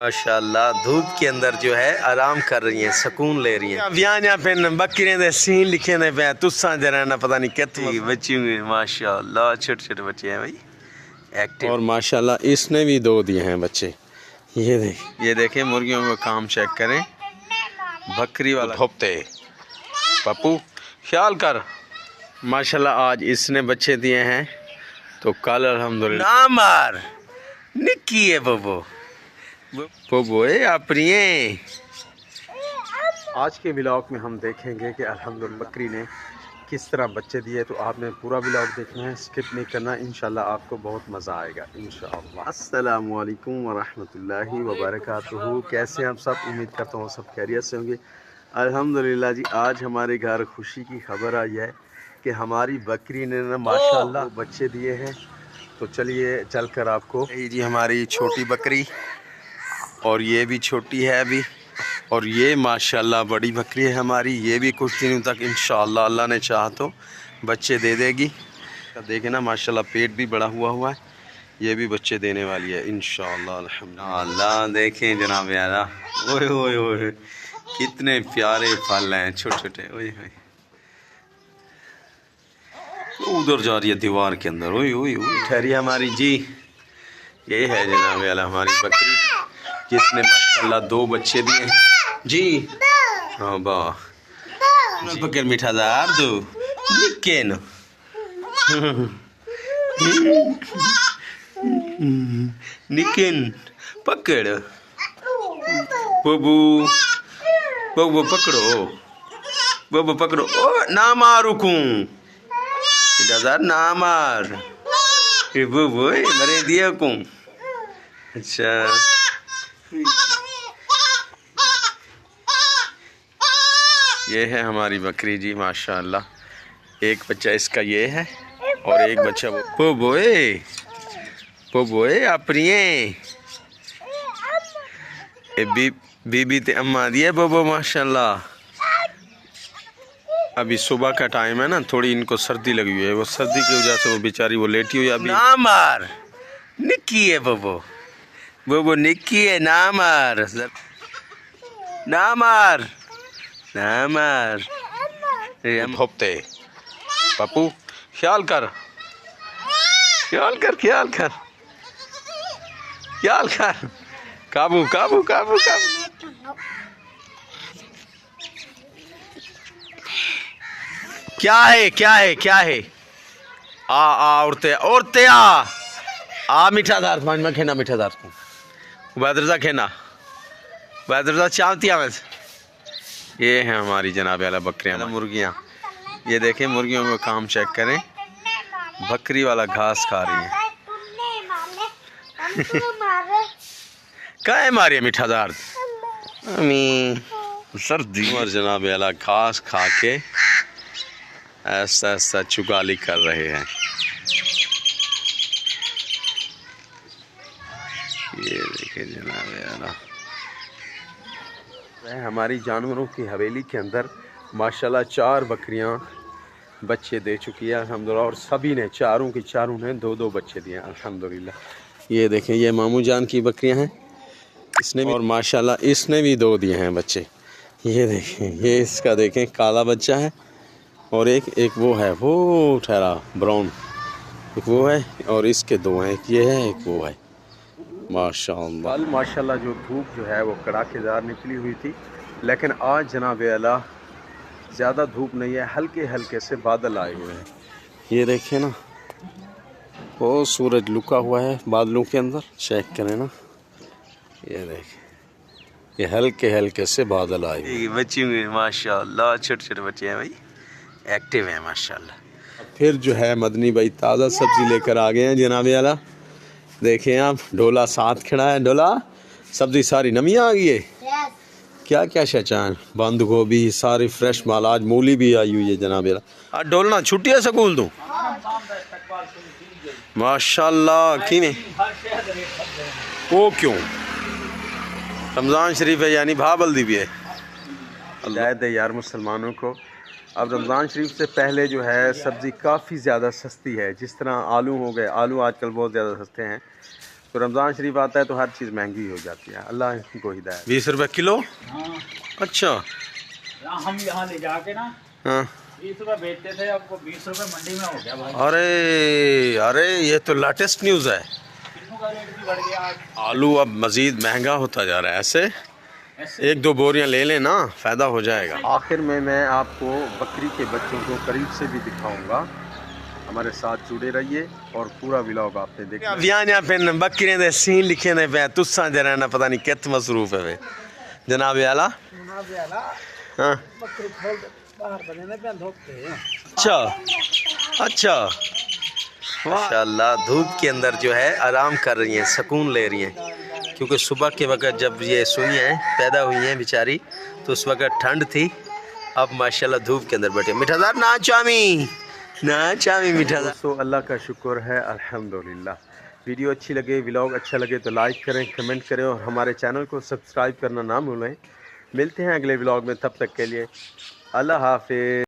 माशाल्लाह धूप के अंदर जो है आराम कर रही हैं, सुकून ले रही हैं। ब्याह पे बकरियां दे सीन लिखे ने पे तुसा जरा ना पता नहीं कितनी बच्ची हुई माशाल्लाह, छोटे छोटे बच्चे हैं भाई एक्टिव। और माशाल्लाह इसने भी 2 दिए हैं बच्चे। ये देखें मुर्गियों का काम चेक करें। बकरी वाला थोपते पप्पू ख्याल कर। माशाल्लाह आज इसने बच्चे दिए हैं तो कल अल्हम्दुलिल्लाह ना मार निक्की है बबो अपनी। आज के व्लॉग में हम देखेंगे कि अल्हम्दुलिल्लाह बकरी ने किस तरह बच्चे दिए। तो आपने पूरा व्लॉग देखना है, स्किप नहीं करना। इंशाल्लाह आपको बहुत मज़ा आएगा इंशाल्लाह। अस्सलामु अलैकुम वरहमतुल्लाहि वबरकातुहू। कैसे हैं आप सब? उम्मीद करता हूँ सब खैरियत से होंगे। अल्हम्दुलिल्लाह जी आज हमारे घर खुशी की खबर आई है कि हमारी बकरी ने ना माशाल्लाह बच्चे दिए हैं। तो चलिए चलकर आपको जी हमारी छोटी बकरी, और ये भी छोटी है अभी, और ये माशाल्लाह बड़ी बकरी है हमारी। ये भी कुछ दिनों तक इंशाल्लाह अल्लाह ने चाहा तो बच्चे दे देगी। देखें ना माशाल्लाह पेट भी बड़ा हुआ है। ये भी बच्चे देने वाली है इंशाल्लाह अल्हम्दुलिल्लाह। देखें जनाब यारा, ओए ओए ओए कितने प्यारे फल हैं छोटे छोटे। ओए ओए उधर जा रही है दीवार के अंदर। ओए ओए ओए ठहरी हमारी जी। ये है जनाब यारा हमारी बकरी जिसने माशाल्लाह 2 बच्चे दिए हैं जी। हाँ वाह पकड़ मीठादार दो निक्के न निकिन पकड़ बबू बबू पकड़ो बबू पकड़ो। ओ ना मारूकू मीठादार ना मार बबू मरे दिया को। अच्छा ये है हमारी बकरी जी माशाल्लाह। एक बच्चा इसका ये है और एक बच्चा वो बोए अपनी बीबी ते अम्मा दिए बोबो माशाल्लाह। अभी सुबह का टाइम है ना, थोड़ी इनको सर्दी लगी हुई है। वो सर्दी की वजह से वो बेचारी वो लेटी हुई है अभी। ना मार निक्की है बोबो बोबो निक्की है ना मार ना मार ना मार। थोपते पप्पू ख्याल कर ख्याल कर ख्याल कर ख्याल कर। काबू काबू काबू काबू। क्या है क्या है क्या है? आ औरते आ मीठादार पानी में खेना मीठादार को बैदरजा खेना बैदरजा चावतिया में। ये है हमारी जनाब वाला बकरियां मुर्गियां। ये देखें मुर्गियों का काम चेक करें। बकरी वाला घास खा रही है। क्या है मारी मीठादार सर्दी और जनाब वाला घास खा के ऐसा ऐसा चुगाली कर रहे हैं। ये देखें जनाब वाला हमारी जानवरों की हवेली के अंदर माशाल्लाह 4 बकरियां बच्चे दे चुकी है अल्हम्दुलिल्लाह। और सभी ने चारों ने 2-2 बच्चे दिए अल्हम्दुलिल्लाह। ये देखें ये मामू जान की बकरियां हैं, इसने भी, और माशाल्लाह इसने भी 2 दिए हैं बच्चे। ये देखें ये इसका देखें काला बच्चा है और एक वो है वो ठहरा ब्राउन, एक वो है और इसके 2 हैं, एक ये है एक वो है माशाल्लाह। कल माशाल्लाह जो धूप जो है वो कड़ाकेदार निकली हुई थी, लेकिन आज जनाब आला ज़्यादा धूप नहीं है, हल्के हल्के से बादल आए हुए हैं। ये देखें ना वो सूरज लुका हुआ है बादलों के अंदर, चेक करें ना। ये देखें ये हल्के हल्के से बादल आए हुए हैं। बच्चे हुए माशाल्लाह, छोटे छोटे बच्चे हैं भाई, एक्टिव हैं माशाल्लाह। फिर जो है मदनी भाई ताज़ा सब्ज़ी लेकर आ गए हैं जनाब आला। देखें आप डोला साथ खड़ा है, डोला सब्ज़ी सारी नमियाँ आ गई है। क्या क्या शचान बंद गोभी सारी फ्रेश माल। आज मूली भी आई हुई है जनाब यार। आज डोलना छुट्टी है स्कूल तो माशाल्लाह। किने वो क्यों रमज़ान शरीफ है यानी भाबल्दी भी है। अल्लाह दे यार मुसलमानों को। अब रमज़ान शरीफ से पहले जो है सब्ज़ी काफ़ी ज़्यादा सस्ती है। जिस तरह आलू हो गए, आलू आजकल बहुत ज़्यादा सस्ते हैं, तो रमज़ान शरीफ आता है तो हर चीज़ महंगी हो जाती है। अल्लाह को हिदायत। 20 रुपये किलो। हाँ। अच्छा, हम यहाँ ले जाके ना हाँ 20 रुपये बेचते थे, आपको 20 रुपये मंडी में हो गया भाई। अरे अरे ये तो लेटेस्ट न्यूज़ है। किलो का रेट भी बढ़ गया आज। आलू अब मज़ीद महंगा होता जा रहा है। ऐसे एक दो बोरियां ले लें ना, फ़ायदा हो जाएगा। आखिर में मैं आपको बकरी के बच्चों को करीब से भी दिखाऊंगा। हमारे साथ जुड़े रहिए और पूरा व्लॉग आपने देखा। यहाँ पे बकरियां दे सीन लिखे ने पे तुसा जरा ना पता नहीं कित मसरूफ है वे जनाब आला। हाँ अच्छा अच्छा, माशाल्लाह धूप के अंदर जो है आराम कर रही हैं, सुकून ले रही हैं। क्योंकि सुबह के वक्त जब ये सुई हैं पैदा हुई हैं बेचारी, तो उस वक्त ठंड थी। अब माशाल्लाह धूप के अंदर बैठे। मिठादार ना चामी मिठादार। तो अल्लाह का शुक्र है, अल्हम्दुलिल्लाह। वीडियो अच्छी लगे, व्लॉग अच्छा लगे तो लाइक करें, कमेंट करें और हमारे चैनल को सब्सक्राइब करना ना भूलें। मिलते हैं अगले व्लॉग में, तब तक के लिए अल्लाह हाफिज़।